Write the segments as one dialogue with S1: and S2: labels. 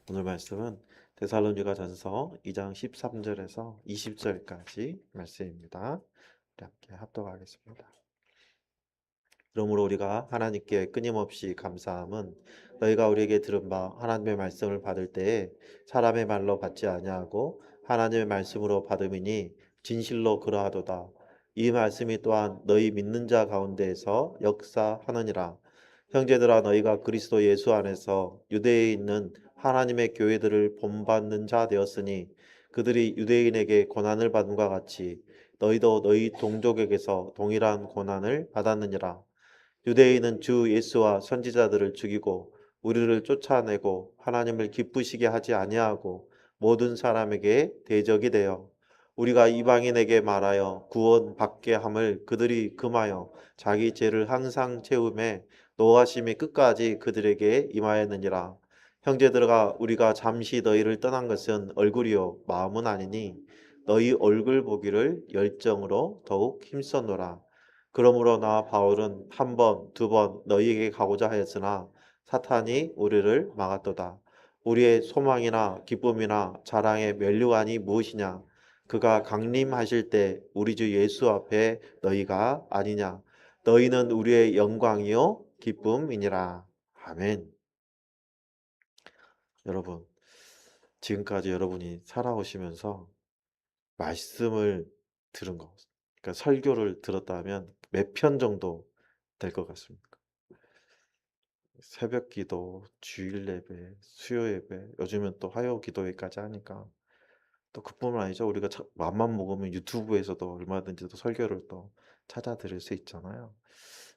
S1: 오늘 말씀은 데살로니가전서 2장 13절에서 20절까지 말씀입니다. 우리 함께 합독하겠습니다. 그러므로 우리가 하나님께 끊임없이 감사함은 너희가 우리에게 들은 바 하나님의 말씀을 받을 때에 사람의 말로 받지 아니하고 하나님의 말씀으로 받음이니 진실로 그러하도다. 이 말씀이 또한 너희 믿는 자 가운데에서 역사하느니라. 형제들아, 너희가 그리스도 예수 안에서 유대에 있는 하나님의 교회들을 본받는 자 되었으니 그들이 유대인에게 고난을 받음과 같이 너희도 너희 동족에게서 동일한 고난을 받았느니라. 유대인은 주 예수와 선지자들을 죽이고 우리를 쫓아내고 하나님을 기쁘시게 하지 아니하고 모든 사람에게 대적이 되어 우리가 이방인에게 말하여 구원 받게 함을 그들이 금하여 자기 죄를 항상 채우매 노하심이 끝까지 그들에게 임하였느니라. 형제들아, 우리가 잠시 너희를 떠난 것은 얼굴이요 마음은 아니니 너희 얼굴 보기를 열정으로 더욱 힘써노라. 그러므로 나 바울은 한 번, 두 번 너희에게 가고자 하였으나 사탄이 우리를 막았도다. 우리의 소망이나 기쁨이나 자랑의 면류관이 무엇이냐? 그가 강림하실 때 우리 주 예수 앞에 너희가 아니냐? 너희는 우리의 영광이요 기쁨이니라. 아멘. 여러분, 지금까지 여러분이 살아오시면서 말씀을 들은 거, 그러니까 설교를 들었다면 몇 편 정도 될 것 같습니까? 새벽 기도, 주일 예배, 수요 예배, 요즘은 또 화요 기도회까지 하니까 또 그뿐만 아니죠. 우리가 맘만 먹으면 유튜브에서도 얼마든지 또 설교를 또 찾아 들을 수 있잖아요.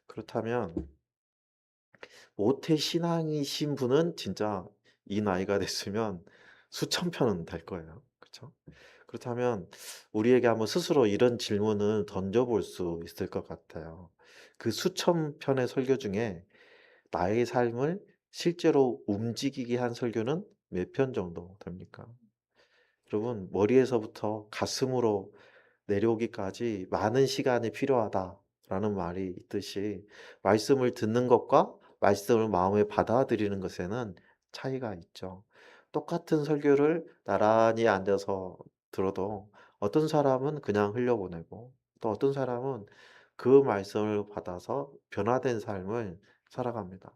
S1: 그렇다면 모태 신앙이신 분은 진짜 이 나이가 됐으면 수천 편은 될 거예요. 그렇죠? 그렇다면 우리에게 한번 스스로 이런 질문을 던져볼 수 있을 것 같아요. 그 수천 편의 설교 중에 나의 삶을 실제로 움직이게 한 설교는 몇 편 정도 됩니까? 여러분, 머리에서부터 가슴으로 내려오기까지 많은 시간이 필요하다라는 말이 있듯이 말씀을 듣는 것과 말씀을 마음에 받아들이는 것에는 차이가 있죠. 똑같은 설교를 나란히 앉아서 들어도 어떤 사람은 그냥 흘려보내고 또 어떤 사람은 그 말씀을 받아서 변화된 삶을 살아갑니다.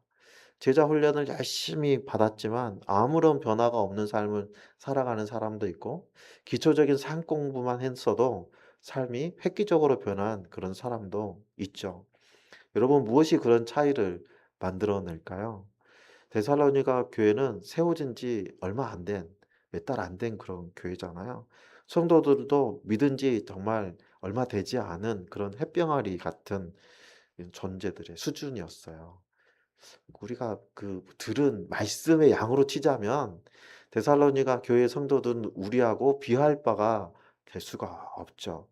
S1: 제자 훈련을 열심히 받았지만 아무런 변화가 없는 삶을 살아가는 사람도 있고 기초적인 삶 공부만 했어도 삶이 획기적으로 변한 그런 사람도 있죠. 여러분, 무엇이 그런 차이를 만들어낼까요? 데살로니가 교회는 세워진 지 얼마 안 된, 몇 달 안 된 그런 교회잖아요. 성도들도 믿은 지 정말 얼마 되지 않은 그런 햇병아리 같은 존재들의 수준이었어요. 우리가 그 들은 말씀의 양으로 치자면 데살로니가 교회 성도들은 우리하고 비할 바가 될 수가 없죠.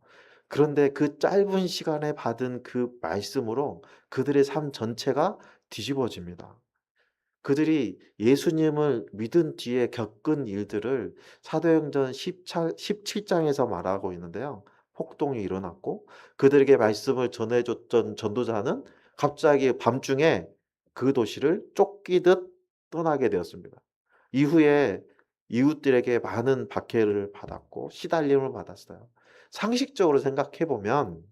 S1: 그런데 그 짧은 시간에 받은 그 말씀으로 그들의 삶 전체가 뒤집어집니다. 그들이 예수님을 믿은 뒤에 겪은 일들을 사도행전 17장에서 말하고 있는데요. 폭동이 일어났고 그들에게 말씀을 전해 줬던 전도자는 갑자기 밤중에 그 도시를 쫓기듯 떠나게 되었습니다. 이후에 이웃들에게 많은 박해를 받았고 시달림을 받았어요. 상식적으로 생각해 보면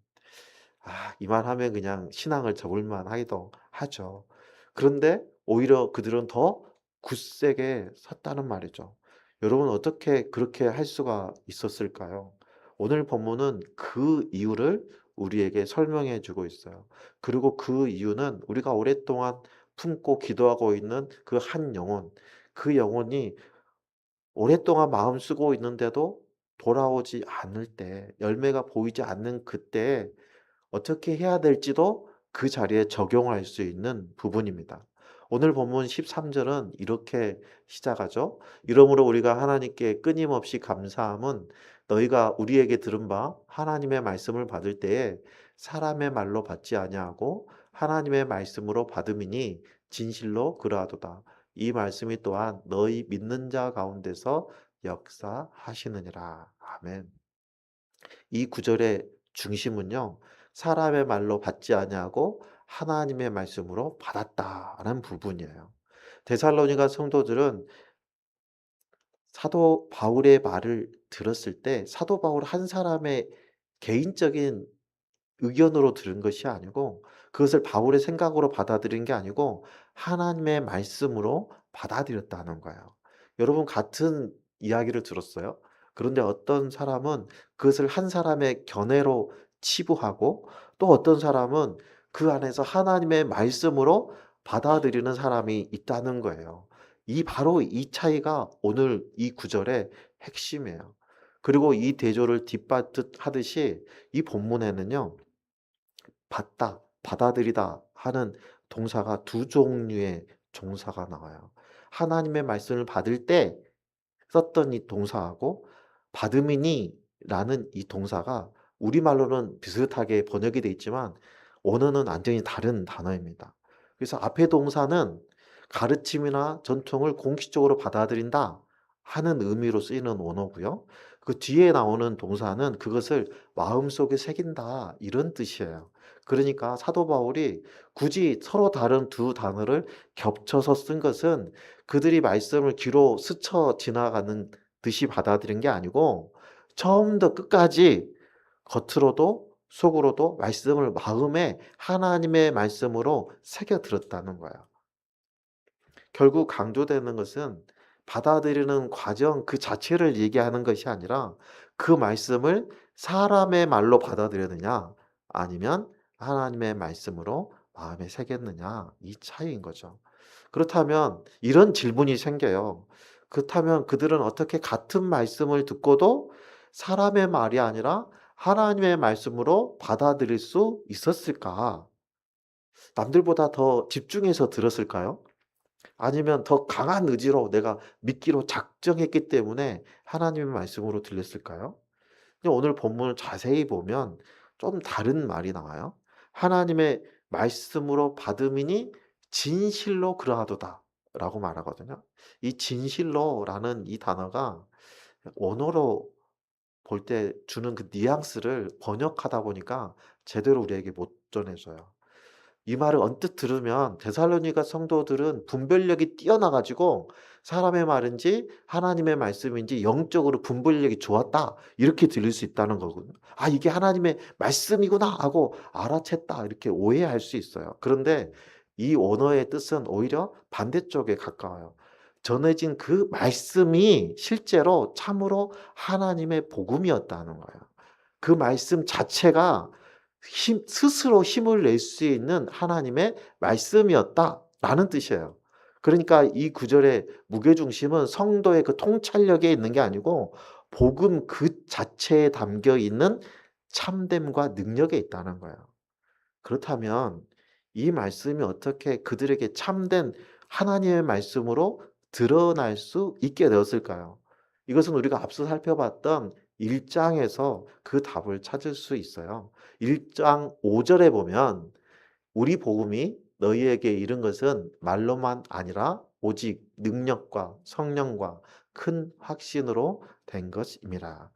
S1: 이만하면 그냥 신앙을 접을 만하기도 하죠. 그런데 오히려 그들은 더 굳세게 섰다는 말이죠. 여러분, 어떻게 그렇게 할 수가 있었을까요? 오늘 본문은 그 이유를 우리에게 설명해 주고 있어요. 그리고 그 이유는 우리가 오랫동안 품고 기도하고 있는 그 한 영혼, 그 영혼이 오랫동안 마음 쓰고 있는데도 돌아오지 않을 때, 열매가 보이지 않는 그때에 어떻게 해야 될지도 그 자리에 적용할 수 있는 부분입니다. 오늘 본문 13절은 이렇게 시작하죠. 이러므로 우리가 하나님께 끊임없이 감사함은 너희가 우리에게 들은 바 하나님의 말씀을 받을 때에 사람의 말로 받지 아니하고 하나님의 말씀으로 받음이니 진실로 그러하도다. 이 말씀이 또한 너희 믿는 자 가운데서 역사하시느니라. 아멘. 이 구절의 중심은요. 사람의 말로 받지 아니하고 하나님의 말씀으로 받았다라는 부분이에요. 데살로니가 성도들은 사도 바울의 말을 들었을 때 사도 바울 한 사람의 개인적인 의견으로 들은 것이 아니고 그것을 바울의 생각으로 받아들인 게 아니고 하나님의 말씀으로 받아들였다는 거예요. 여러분 같은 이야기를 들었어요. 그런데 어떤 사람은 그것을 한 사람의 견해로 치부하고 또 어떤 사람은 그 안에서 하나님의 말씀으로 받아들이는 사람이 있다는 거예요. 바로 이 차이가 오늘 이 구절의 핵심이에요. 그리고 이 대조를 뒷받듯 하듯이 이 본문에는요. 받다, 받아들이다 하는 동사가 두 종류의 동사가 나와요. 하나님의 말씀을 받을 때 썼던 이 동사하고 받음이니라는 이 동사가 우리말로는 비슷하게 번역이 되어 있지만 원어는 완전히 다른 단어입니다. 그래서 앞의 동사는 가르침이나 전통을 공식적으로 받아들인다 하는 의미로 쓰이는 원어고요. 그 뒤에 나오는 동사는 그것을 마음속에 새긴다 이런 뜻이에요. 그러니까 사도 바울이 굳이 서로 다른 두 단어를 겹쳐서 쓴 것은 그들이 말씀을 귀로 스쳐 지나가는 듯이 받아들인 게 아니고 처음부터 끝까지 겉으로도 속으로도 말씀을 마음에 하나님의 말씀으로 새겨 들었다는 거예요. 결국 강조되는 것은 받아들이는 과정 그 자체를 얘기하는 것이 아니라 그 말씀을 사람의 말로 받아들였느냐 아니면 하나님의 말씀으로 마음에 새겼느냐 이 차이인 거죠. 그렇다면 이런 질문이 생겨요. 그렇다면 그들은 어떻게 같은 말씀을 듣고도 사람의 말이 아니라 하나님의 말씀으로 받아들일 수 있었을까? 남들보다 더 집중해서 들었을까요? 아니면 더 강한 의지로 내가 믿기로 작정했기 때문에 하나님의 말씀으로 들렸을까요? 근데 오늘 본문을 자세히 보면 좀 다른 말이 나와요. 하나님의 말씀으로 받음이니 진실로 그러하도다라고 말하거든요. 이 진실로라는 이 단어가 원어로 볼 때 주는 그 뉘앙스를 번역하다 보니까 제대로 우리에게 못 전해줘요. 이 말을 언뜻 들으면 데살로니가 성도들은 분별력이 뛰어나 가지고 사람의 말인지 하나님의 말씀인지 영적으로 분별력이 좋았다. 이렇게 들릴 수 있다는 거거든요. '아 이게 하나님의 말씀이구나.' 하고 알아챘다. 이렇게 오해할 수 있어요. 그런데 이 원어의 뜻은 오히려 반대쪽에 가까워요. 전해진 그 말씀이 실제로 참으로 하나님의 복음이었다는 거예요. 그 말씀 자체가 스스로 힘을 낼 수 있는 하나님의 말씀이었다라는 뜻이에요. 그러니까 이 구절의 무게중심은 성도의 그 통찰력에 있는 게 아니고 복음 그 자체에 담겨 있는 참됨과 능력에 있다는 거예요. 그렇다면 이 말씀이 어떻게 그들에게 참된 하나님의 말씀으로 드러날 수 있게 되었을까요? 이것은 우리가 앞서 살펴봤던 1 장에서 그 답을 찾을 수 있어요. 1장 5 절에 보면 "우리 복음이 너희에게 이른 것은 말로만 아니라 오직 능력과 성령과 큰 확신으로 된 것임이라."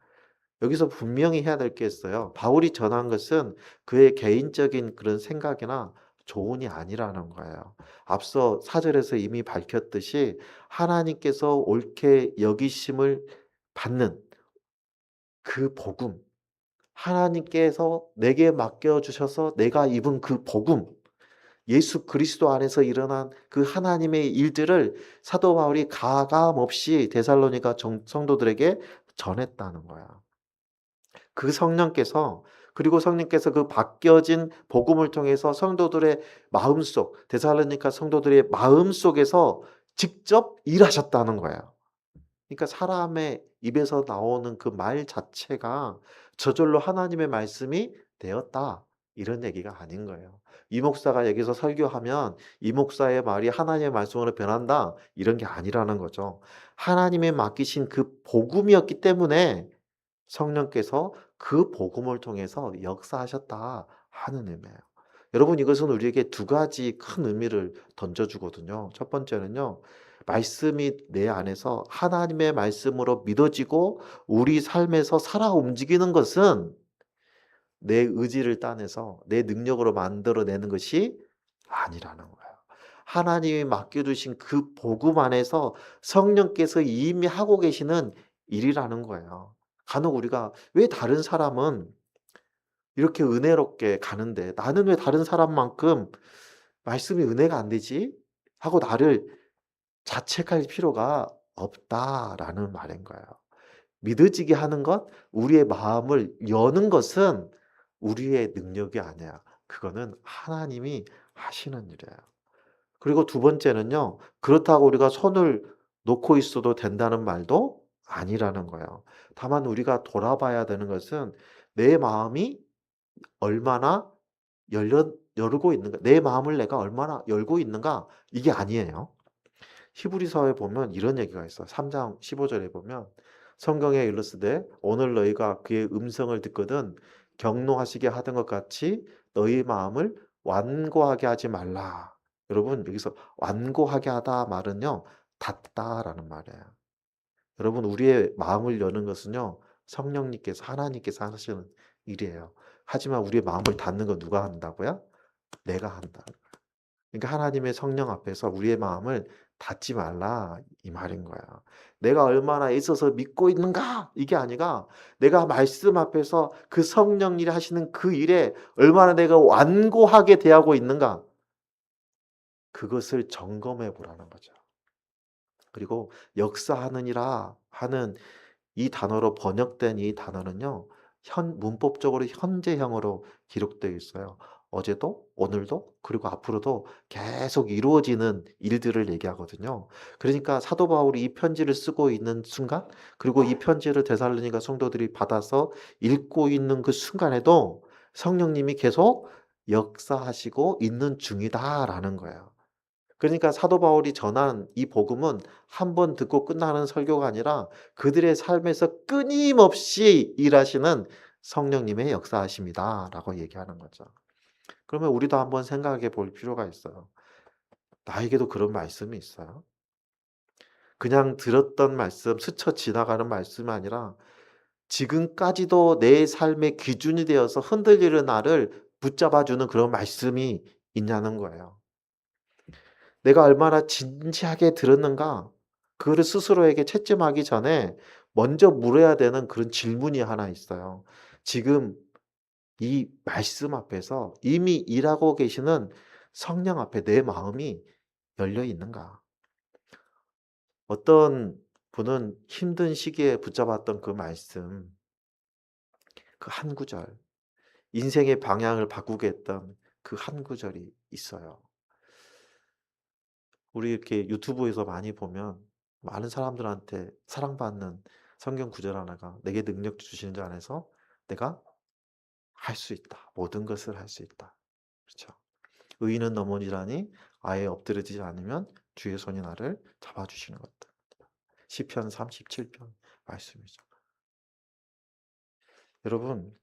S1: 여기서 분명히 해야 될 게 있어요. 바울이 전한 것은 그의 개인적인 그런 생각이나 조언이 아니라는 거예요. 앞서 4 절에서 이미 밝혔듯이 하나님께서 옳게 여기심을 받는 그 복음, 하나님께서 내게 맡겨 주셔서 내가 입은 그 복음, 예수 그리스도 안에서 일어난 그 하나님의 일들을 사도 바울이 가감없이 데살로니가 성도들에게 전했다는 거야. 그 성령께서 그리고 성령께서 그 바뀌어진 복음을 통해서 성도들의 마음속 데살로니가 성도들의 마음속에서 직접 일하셨다는 거예요. 그러니까 사람의 입에서 나오는 그 말 자체가 저절로 하나님의 말씀이 되었다. 이런 얘기가 아닌 거예요. 이 목사가 여기서 설교하면 이 목사의 말이 하나님의 말씀으로 변한다. 이런 게 아니라는 거죠. 하나님의 맡기신 그 복음이었기 때문에 성령께서 그 복음을 통해서 역사하셨다 하는 의미예요. 여러분 이것은 우리에게 두 가지 큰 의미를 던져주거든요. 첫 번째는요. 말씀이 내 안에서 하나님의 말씀으로 믿어지고 우리 삶에서 살아 움직이는 것은 내 의지를 따내서 내 능력으로 만들어내는 것이 아니라는 거예요. 하나님이 맡겨주신 그 복음 안에서 성령께서 이미 하고 계시는 일이라는 거예요. 간혹 우리가 왜 다른 사람은 이렇게 은혜롭게 가는데 나는 왜 다른 사람만큼 말씀이 은혜가 안 되지? 하고 나를 자책할 필요가 없다라는 말인 거예요. 믿어지게 하는 것, 우리의 마음을 여는 것은 우리의 능력이 아니야. 그거는 하나님이 하시는 일이에요. 그리고 두 번째는요. 그렇다고 우리가 손을 놓고 있어도 된다는 말도 아니라는 거예요. 다만 우리가 돌아봐야 되는 것은 내 마음이 얼마나 열고 있는가, 내 마음을 내가 얼마나 열고 있는가, 이게 아니에요. 히브리서에 보면 이런 얘기가 있어요. 3장 15절에 보면 성경에 일렀으되 오늘 너희가 그의 음성을 듣거든 경노하시게 하던 것 같이 너희 마음을 완고하게 하지 말라. 여러분 여기서 완고하게 하다 말은요, 닫다라는 말이에요. 여러분 우리의 마음을 여는 것은요, 성령님께서 하나님께서 하시는 일이에요. 하지만 우리의 마음을 닫는 건 누가 한다고요? 내가 한다. 그러니까 하나님의 성령 앞에서 우리의 마음을 닫지 말라 이 말인 거야. 내가 얼마나 애써서 믿고 있는가 이게 아니라 내가 말씀 앞에서 그 성령님이 하시는 그 일에 얼마나 내가 완고하게 대하고 있는가, 그것을 점검해 보라는 거죠. 그리고 역사하느니라 하는 이 단어로 번역된 이 단어는요, 문법적으로 현재형으로 기록되어 있어요. 어제도, 오늘도, 그리고 앞으로도 계속 이루어지는 일들을 얘기하거든요. 그러니까 사도 바울이 이 편지를 쓰고 있는 순간, 그리고 이 편지를 데살로니가 성도들이 받아서 읽고 있는 그 순간에도 성령님이 계속 역사하시고 있는 중이다라는 거예요. 그러니까 사도 바울이 전한 이 복음은 한 번 듣고 끝나는 설교가 아니라 그들의 삶에서 끊임없이 일하시는 성령님의 역사하심이다라고 얘기하는 거죠. 그러면 우리도 한번 생각해 볼 필요가 있어요. 나에게도 그런 말씀이 있어요? 그냥 들었던 말씀, 스쳐 지나가는 말씀이 아니라 지금까지도 내 삶의 기준이 되어서 흔들리는 나를 붙잡아 주는 그런 말씀이 있냐는 거예요. 내가 얼마나 진지하게 들었는가, 그거를 스스로에게 채점하기 전에 먼저 물어야 되는 그런 질문이 하나 있어요. 지금 이 말씀 앞에서 이미 일하고 계시는 성령 앞에 내 마음이 열려 있는가? 어떤 분은 힘든 시기에 붙잡았던 그 말씀, 그 한 구절, 인생의 방향을 바꾸게 했던 그 한 구절이 있어요. 우리 이렇게 유튜브에서 많이 보면 많은 사람들한테 사랑받는 성경 구절 하나가 내게 능력 주시는 자 안에서 내가 할 수 있다. 모든 것을 할 수 있다. 그렇죠. 의인은 넘어지라니 아예 엎드려지지 않으면 주의 손이 나를 잡아주시는 것들. 시편 37편 말씀이죠. 여러분,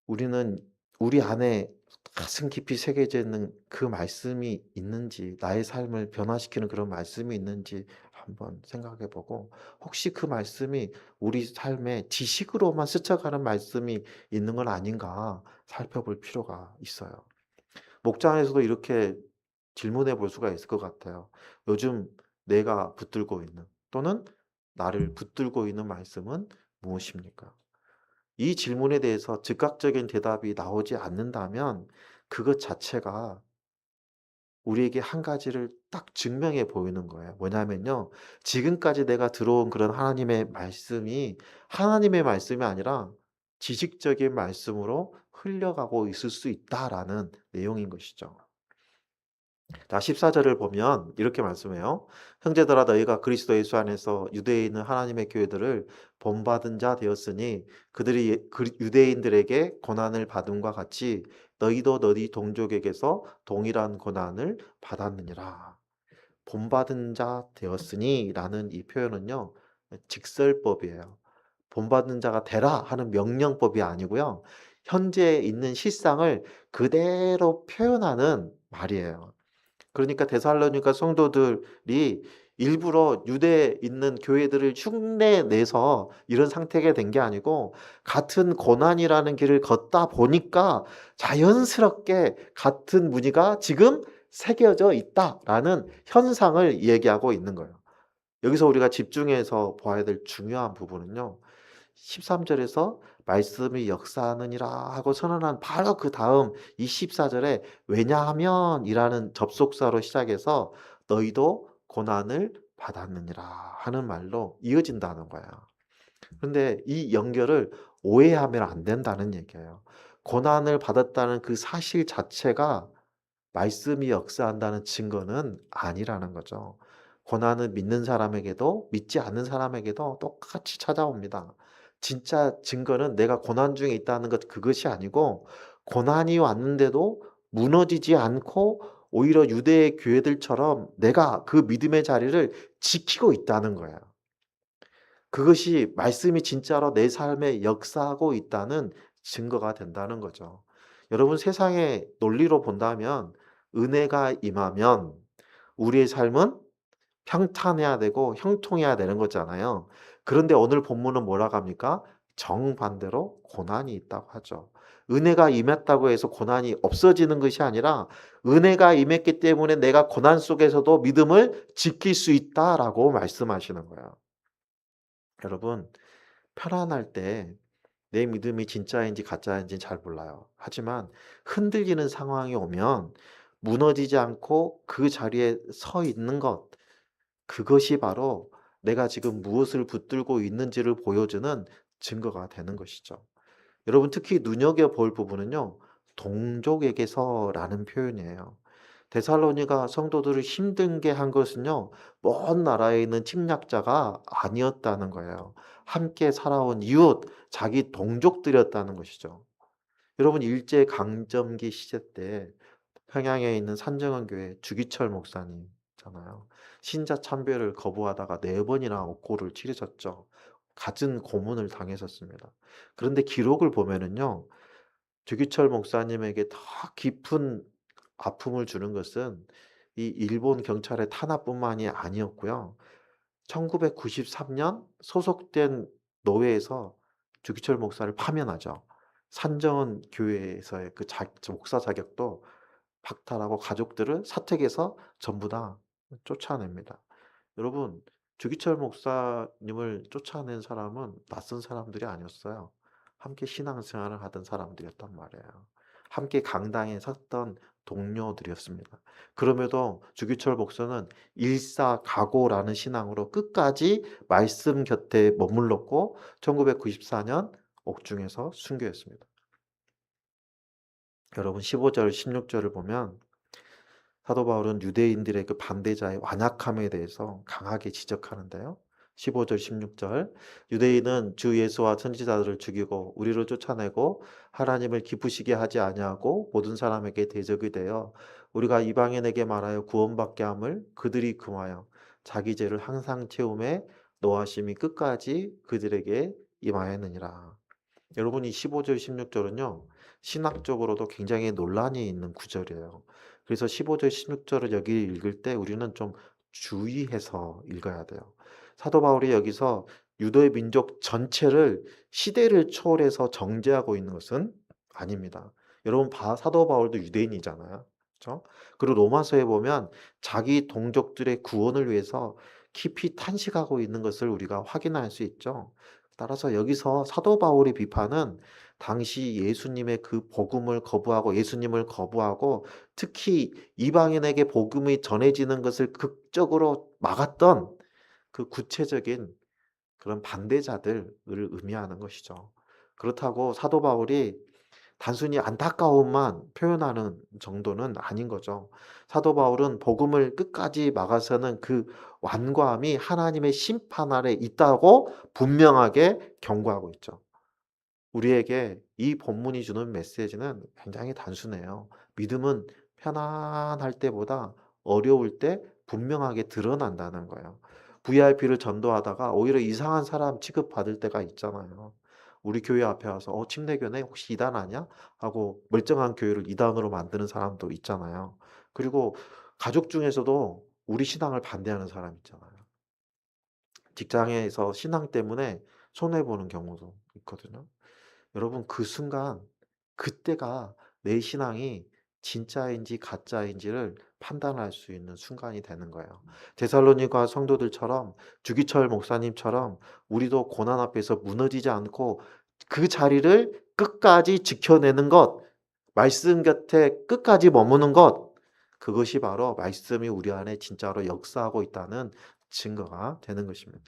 S1: 우리는 우리 안에 가슴 깊이 새겨져 있는 그 말씀이 있는지, 나의 삶을 변화시키는 그런 말씀이 있는지 한번 생각해 보고, 혹시 그 말씀이 우리 삶에 지식으로만 스쳐가는 말씀이 있는 건 아닌가 살펴볼 필요가 있어요. 목장에서도 이렇게 질문해 볼 수가 있을 것 같아요. 요즘 내가 붙들고 있는, 또는 나를 붙들고 있는 말씀은 무엇입니까? 이 질문에 대해서 즉각적인 대답이 나오지 않는다면 그것 자체가 우리에게 한 가지를 딱 증명해 보이는 거예요. 뭐냐면요, 지금까지 내가 들어온 그런 하나님의 말씀이 하나님의 말씀이 아니라 지식적인 말씀으로 흘려가고 있을 수 있다라는 내용인 것이죠. 자, 14절을 보면 이렇게 말씀해요. 형제들아 너희가 그리스도 예수 안에서 유대에 있는 하나님의 교회들을 본받은 자 되었으니 그들이 유대인들에게 고난을 받음과 같이 너희도 너희 동족에게서 동일한 고난을 받았느니라. 본받은 자 되었으니 라는 이 표현은요, 직설법이에요. 본받은 자가 되라 하는 명령법이 아니고요, 현재 있는 실상을 그대로 표현하는 말이에요. 그러니까 데살로니가 성도들이 일부러 유대에 있는 교회들을 흉내 내서 이런 상태가 된 게 아니고, 같은 고난이라는 길을 걷다 보니까 자연스럽게 같은 무리가 지금 새겨져 있다라는 현상을 얘기하고 있는 거예요. 여기서 우리가 집중해서 봐야 될 중요한 부분은요. 13 절에서 "말씀이 역사하느니라." 하고 선언한 바로 그다음 이 14 절에 "왜냐하면"이라는 접속사로 시작해서 "너희도 고난을 받았느니라." 하는 말로 이어진다는 거예요. 근데 이 연결을 오해하면 안 된다는 얘기예요. 고난을 받았다는 그 사실 자체가 말씀이 역사한다는 증거는 아니라는 거죠. 고난은 믿는 사람에게도 믿지 않는 사람에게도 똑같이 찾아옵니다. 진짜 증거는 내가 고난 중에 있다는 것 그것이 아니고 고난이 왔는데도 무너지지 않고 오히려 유대의 교회들처럼 내가 그 믿음의 자리를 지키고 있다는 거예요. 그것이 말씀이 진짜로 내 삶에 역사하고 있다는 증거가 된다는 거죠. 여러분 세상의 논리로 본다면 은혜가 임하면 우리의 삶은 평탄해야 되고 형통해야 되는 거잖아요. 그런데 오늘 본문은 뭐라고 합니까? 정반대로 고난이 있다고 하죠. 은혜가 임했다고 해서 고난이 없어지는 것이 아니라 은혜가 임했기 때문에 내가 고난 속에서도 믿음을 지킬 수 있다라고 말씀하시는 거예요. 여러분 편안할 때 내 믿음이 진짜인지 가짜인지는 잘 몰라요. 하지만 흔들리는 상황이 오면 무너지지 않고 그 자리에 서 있는 것, 그것이 바로 내가 지금 무엇을 붙들고 있는지를 보여주는 증거가 되는 것이죠. 여러분 특히 눈여겨볼 부분은요. 동족에게서라는 표현이에요. 데살로니가 성도들을 힘들게 한 것은요. 먼 나라에 있는 침략자가 아니었다는 거예요. 함께 살아온 이웃, 자기 동족들이었다는 것이죠. 여러분 일제 강점기 시대 때 평양에 있는 산정원 교회 주기철 목사님 있잖아요. 신자 참배를 거부하다가 4 번이나 옥고를 치르셨죠. 갖은 고문을 당했었습니다. 그런데 기록을 보면은요. 주기철 목사님에게 더 깊은 아픔을 주는 것은 이 일본 경찰의 탄압뿐만이 아니었고요. 1993년 소속된 노회에서 주기철 목사를 파면하죠. 산정원 교회에서의 그 목사 자격도 박탈하고 가족들을 사택에서 전부 다 쫓아냅니다. 여러분 주기철 목사님을 쫓아낸 사람은 낯선 사람들이 아니었어요. 함께 신앙생활을 하던 사람들이었단 말이에요. 함께 강당에 섰던 동료들이었습니다. 그럼에도 주기철 목사는 일사각오라는 신앙으로 끝까지 말씀 곁에 머물렀고 1994년 옥중에서 순교했습니다. 여러분 15절 16 절을 보면 사도 바울은 유대인들의 그 반대자의 완악함에 대해서 강하게 지적하는데요. 15절 16절 유대인은 주 예수와 선지자들을 죽이고 우리를 쫓아내고 하나님을 기쁘시게 하지 아니하고 모든 사람에게 대적이 되어 우리가 이방인에게 말하여 구원받게 함을 그들이 금하여 자기 죄를 항상 채움에 노하심이 끝까지 그들에게 임하였느니라. 여러분 이 15절 16절은요. 신학적으로도 굉장히 논란이 있는 구절이에요. 그래서 15절 16절을 여기 읽을 때 우리는 좀 주의해서 읽어야 돼요. 사도 바울이 여기서 유대 민족 전체를 시대를 초월해서 정죄하고 있는 것은 아닙니다. 여러분 사도 바울도 유대인이잖아요. 그렇죠? 그리고 로마서에 보면 자기 동족들의 구원을 위해서 깊이 탄식하고 있는 것을 우리가 확인할 수 있죠. 따라서 여기서 사도 바울의 비판은 당시 예수님의 그 복음을 거부하고 예수님을 거부하고 특히 이방인에게 복음이 전해지는 것을 극적으로 막았던 그 구체적인 그런 반대자들을 의미하는 것이죠. 그렇다고 사도 바울이 단순히 안타까움만 표현하는 정도는 아닌 거죠. 사도 바울은 복음을 끝까지 막아서는 그 완고함이 하나님의 심판 아래 있다고 분명하게 경고하고 있죠. 우리에게 이 본문이 주는 메시지는 굉장히 단순해요. 믿음은 편안할 때보다 어려울 때 분명하게 드러난다는 거예요. VIP를 전도하다가 오히려 이상한 사람 취급받을 때가 있잖아요. 우리 교회 앞에 와서 침례교네 혹시 이단 아니야?" 하고 멀쩡한 교회를 이단으로 만드는 사람도 있잖아요. 그리고 가족 중에서도 우리 신앙을 반대하는 사람 있잖아요. 직장에서 신앙 때문에 손해 보는 경우도 있거든요. 여러분 그 순간 그때가 내 신앙이 진짜인지 가짜인지를 판단할 수 있는 순간이 되는 거예요. 데살로니가 성도들처럼 주기철 목사님처럼 우리도 고난 앞에서 무너지지 않고 그 자리를 끝까지 지켜내는 것, 말씀 곁에 끝까지 머무는 것, 그것이 바로 말씀이 우리 안에 진짜로 역사하고 있다는 증거가 되는 것입니다.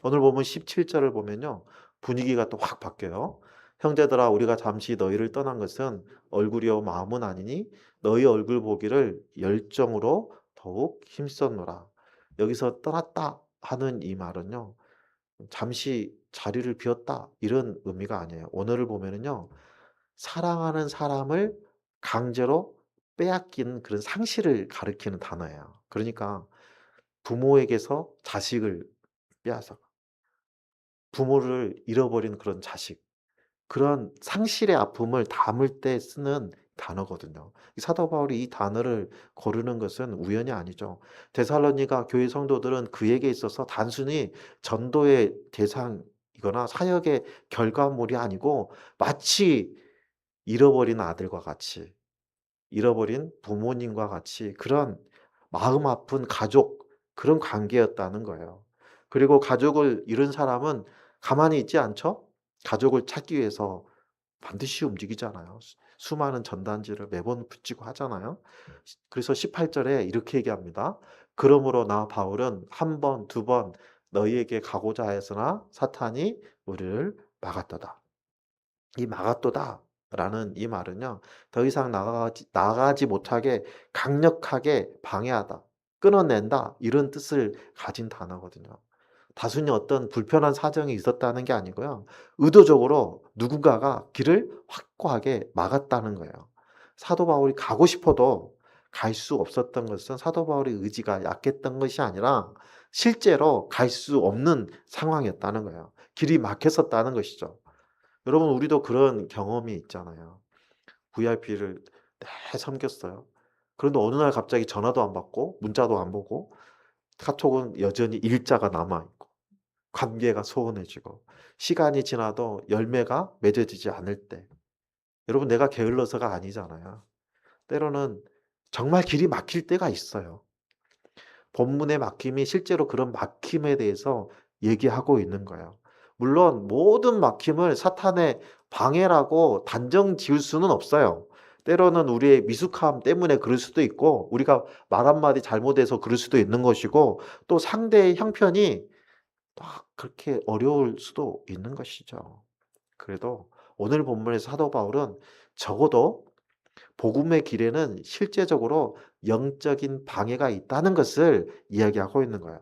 S1: 오늘 보면 17절을 보면요. 분위기가 또 확 바뀌어요. 형제들아 우리가 잠시 너희를 떠난 것은 얼굴이요 마음은 아니니 너희 얼굴 보기를 열정으로 더욱 힘썼노라. 여기서 떠났다 하는 이 말은요. 잠시 자리를 비웠다 이런 의미가 아니에요. 오늘을 보면은요. 사랑하는 사람을 강제로 빼앗긴 그런 상실을 가리키는 단어예요. 그러니까 부모에게서 자식을 빼앗아 부모를 잃어버린 그런 자식, 그런 상실의 아픔을 담을 때 쓰는 단어거든요. 이 사도 바울이 이 단어를 고르는 것은 우연이 아니죠. 데살로니가 교회 성도들은 그에게 있어서 단순히 전도의 대상이거나 사역의 결과물이 아니고 마치 잃어버린 아들과 같이, 잃어버린 부모님과 같이 그런 마음 아픈 가족, 그런 관계였다는 거예요. 그리고 가족을 잃은 사람은 가만히 있지 않죠? 가족을 찾기 위해서 반드시 움직이잖아요. 수많은 전단지를 매번 붙이고 하잖아요. 그래서 18 절에 이렇게 얘기합니다. "그러므로 나 바울은 한 번 두 번 너희에게 가고자 하였으나 사탄이 우리를 막았도다." 이 "막았도다."라는 이 말은요. 더 이상 나아가지 못하게 강력하게 방해하다, 끊어낸다 이런 뜻을 가진 단어거든요. 단순히 어떤 불편한 사정이 있었다는 게 아니고요. 의도적으로 누군가가 길을 확고하게 막았다는 거예요. 사도 바울이 가고 싶어도 갈 수 없었던 것은 사도 바울의 의지가 약했던 것이 아니라 실제로 갈 수 없는 상황이었다는 거예요. 길이 막혔었다는 것이죠. 여러분 우리도 그런 경험이 있잖아요. VIP를 내 섬겼어요. 그런데 어느 날 갑자기 전화도 안 받고 문자도 안 보고 카톡은 여전히 일자가 남아 있고 관계가 소원해지고 시간이 지나도 열매가 맺어지지 않을 때, 여러분 내가 게을러서가 아니잖아요. 때로는 정말 길이 막힐 때가 있어요. 본문의 막힘이 실제로 그런 막힘에 대해서 얘기하고 있는 거예요. 물론 모든 막힘을 사탄의 방해라고 단정 지을 수는 없어요. 때로는 우리의 미숙함 때문에 그럴 수도 있고 우리가 말 한마디 잘못해서 그럴 수도 있는 것이고 또 상대의 형편이 막 그렇게 어려울 수도 있는 것이죠. 그래도 오늘 본문에서 사도 바울은 적어도 복음의 길에는 실제적으로 영적인 방해가 있다는 것을 이야기하고 있는 거예요.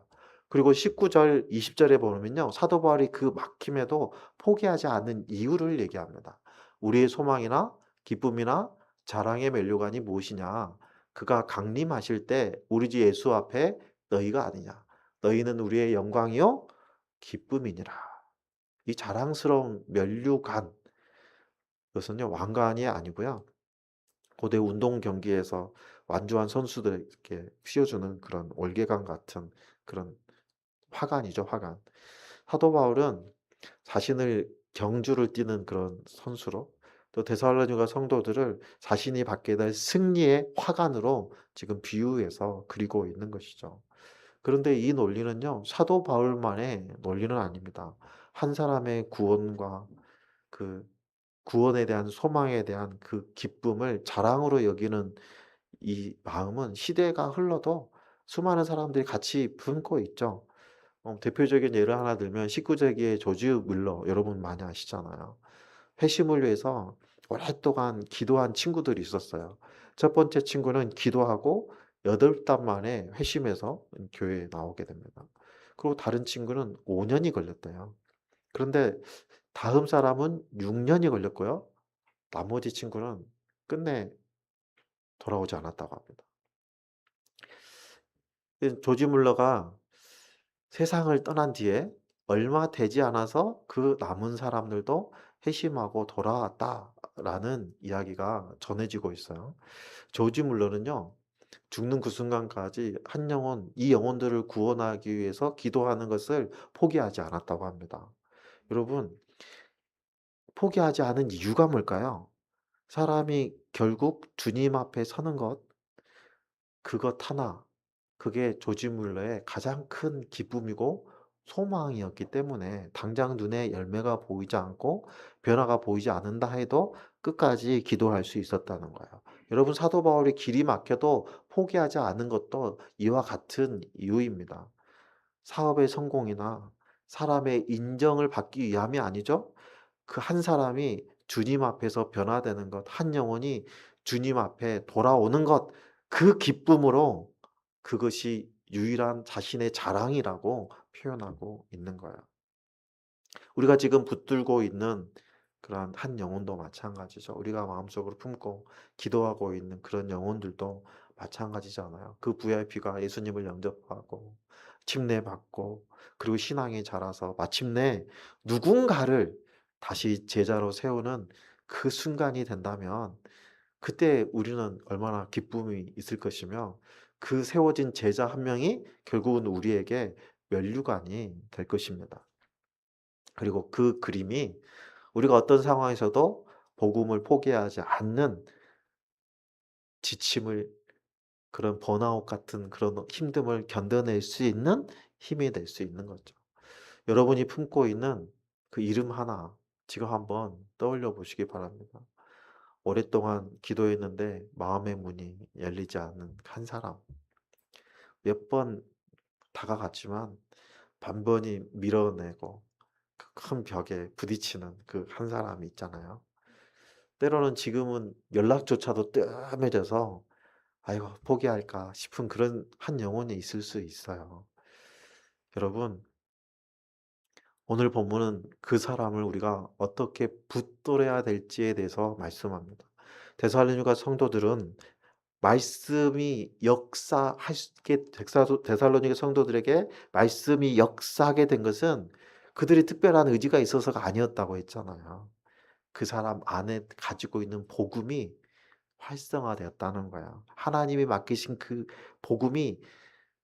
S1: 그리고 19절, 20절에 보면요. 사도 바울이 그 막힘에도 포기하지 않는 이유를 얘기합니다. 우리의 소망이나 기쁨이나 자랑의 면류관이 무엇이냐? 그가 강림하실 때 우리 주 예수 앞에 너희가 아니냐? 너희는 우리의 영광이요 기쁨이니라. 이 자랑스러운 면류관, 그것은요 왕관이 아니고요. 고대 운동 경기에서 완주한 선수들에게 씌워주는 그런 월계관 같은 그런 화관이죠, 화관. 사도 바울은 자신을 경주를 뛰는 그런 선수로, 또 데살로니가 성도들을 자신이 받게 될 승리의 화관으로 지금 비유해서 그리고 있는 것이죠. 그런데 이 논리는요, 사도 바울만의 논리는 아닙니다. 한 사람의 구원과 그 구원에 대한 소망에 대한 그 기쁨을 자랑으로 여기는 이 마음은 시대가 흘러도 수많은 사람들이 같이 품고 있죠. 대표적인 예를 하나 들면 19 세기의 조지 밀러, 여러분 많이 아시잖아요. 회심을 위해서 오랫동안 기도한 친구들이 있었어요. 첫 번째 친구는 기도하고 8달 만에 회심해서 교회에 나오게 됩니다. 그리고 다른 친구는 5 년이 걸렸대요. 그런데 다음 사람은 6 년이 걸렸고요. 나머지 친구는 끝내 돌아오지 않았다고 합니다. 조지 물러가 세상을 떠난 뒤에 얼마 되지 않아서 그 남은 사람들도 회심하고 돌아왔다라는 이야기가 전해지고 있어요. 조지 물러는요. 죽는 그 순간까지 한 영혼, 이 영혼들을 구원하기 위해서 기도하는 것을 포기하지 않았다고 합니다. 여러분, 포기하지 않은 이유가 뭘까요? 사람이 결국 주님 앞에 서는 것, 그것 하나, 그게 조지 뮬러의 가장 큰 기쁨이고 소망이었기 때문에 당장 눈에 열매가 보이지 않고 변화가 보이지 않는다 해도 끝까지 기도할 수 있었다는 거예요. 여러분, 사도 바울이 길이 막혀도 포기하지 않은 것도 이와 같은 이유입니다. 사업의 성공이나 사람의 인정을 받기 위함이 아니죠. 그 한 사람이 주님 앞에서 변화되는 것, 한 영혼이 주님 앞에 돌아오는 것, 그 기쁨으로 그것이 유일한 자신의 자랑이라고 표현하고 있는 거예요. 우리가 지금 붙들고 있는 그러한 한 영혼도 마찬가지죠. 우리가 마음속으로 품고 기도하고 있는 그런 영혼들도 마찬가지잖아요. 그 VIP가 예수님을 영접하고 침례받고 그리고 신앙이 자라서 마침내 누군가를 다시 제자로 세우는 그 순간이 된다면 그때 우리는 얼마나 기쁨이 있을 것이며 그 세워진 제자 한 명이 결국은 우리에게 면류관이 될 것입니다. 그리고 그 그림이 우리가 어떤 상황에서도 복음을 포기하지 않는 지침을, 그런 번아웃 같은 그런 힘듦을 견뎌낼 수 있는 힘이 될 수 있는 거죠. 여러분이 품고 있는 그 이름 하나 지금 한번 떠올려 보시기 바랍니다. 오랫동안 기도했는데 마음의 문이 열리지 않는 한 사람. 몇 번 다가갔지만 반번이 밀어내고 그 큰 벽에 부딪히는 그 한 사람이 있잖아요. 때로는 지금은 연락조차도 뜸해져서 '아이고 포기할까.' 싶은 그런 한 영혼이 있을 수 있어요. 여러분, 오늘 본문은 그 사람을 우리가 어떻게 붙들어야 될지에 대해서 말씀합니다. 데살로니가 성도들은 말씀이 역사하게 데살로니가 성도들에게 말씀이 역사하게 된 것은 그들이 특별한 의지가 있어서가 아니었다고 했잖아요. 그 사람 안에 가지고 있는 복음이 활성화되었다는 거야. 하나님이 맡기신 그 복음이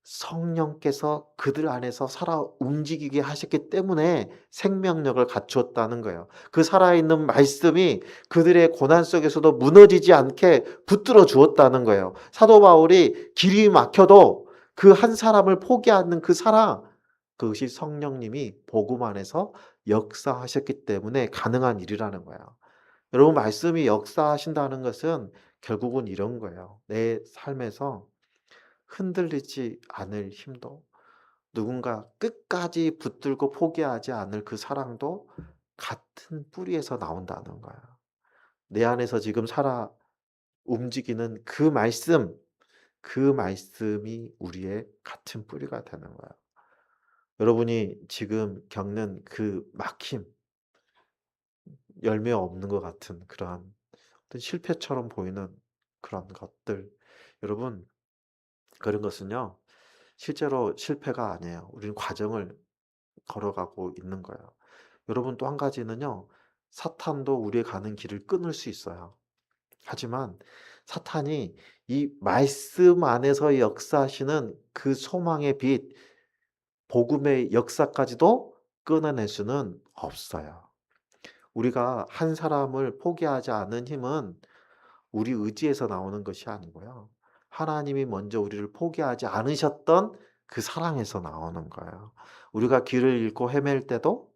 S1: 성령께서 그들 안에서 살아 움직이게 하셨기 때문에 생명력을 갖추었다는 거예요. 그 살아있는 말씀이 그들의 고난 속에서도 무너지지 않게 붙들어 주었다는 거예요. 사도 바울이 길이 막혀도 그 한 사람을 포기하는 그 사랑, 그것이 성령님이 복음 안에서 역사하셨기 때문에 가능한 일이라는 거예요. 여러분, 말씀이 역사하신다는 것은 결국은 이런 거예요. 내 삶에서 흔들리지 않을 힘도, 누군가 끝까지 붙들고 포기하지 않을 그 사랑도 같은 뿌리에서 나온다는 거야. 내 안에서 지금 살아 움직이는 그 말씀, 그 말씀이 우리의 같은 뿌리가 되는 거야. 여러분이 지금 겪는 그 막힘, 열매 없는 것 같은 그러한 어떤 실패처럼 보이는 그런 것들, 여러분, 그런 것은요 실제로 실패가 아니에요. 우리는 과정을 걸어가고 있는 거예요. 여러분, 또 한 가지는요, 사탄도 우리의 가는 길을 끊을 수 있어요. 하지만 사탄이 이 말씀 안에서 역사하시는 그 소망의 빛, 복음의 역사까지도 끊어낼 수는 없어요. 우리가 한 사람을 포기하지 않은 힘은 우리 의지에서 나오는 것이 아니고요. 하나님이 먼저 우리를 포기하지 않으셨던 그 사랑에서 나오는 거예요. 우리가 길을 잃고 헤맬 때도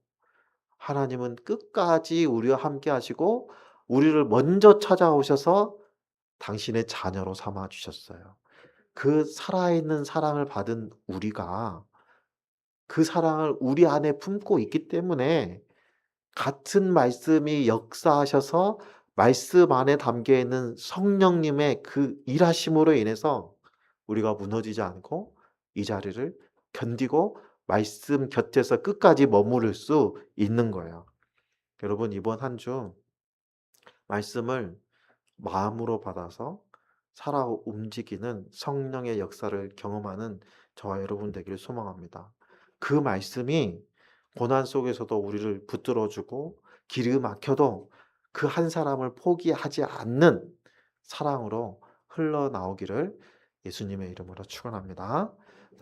S1: 하나님은 끝까지 우리와 함께 하시고 우리를 먼저 찾아오셔서 당신의 자녀로 삼아 주셨어요. 그 살아있는 사랑을 받은 우리가 그 사랑을 우리 안에 품고 있기 때문에 같은 말씀이 역사하셔서 말씀 안에 담겨 있는 성령님의 그 일하심으로 인해서 우리가 무너지지 않고 이 자리를 견디고 말씀 곁에서 끝까지 머무를 수 있는 거예요. 여러분, 이번 한 주 말씀을 마음으로 받아서 살아 움직이는 성령의 역사를 경험하는 저와 여러분 되기를 소망합니다. 그 말씀이 고난 속에서도 우리를 붙들어 주고 길이 막혀도 그 한 사람을 포기하지 않는 사랑으로 흘러나오기를 예수님의 이름으로 축원합니다.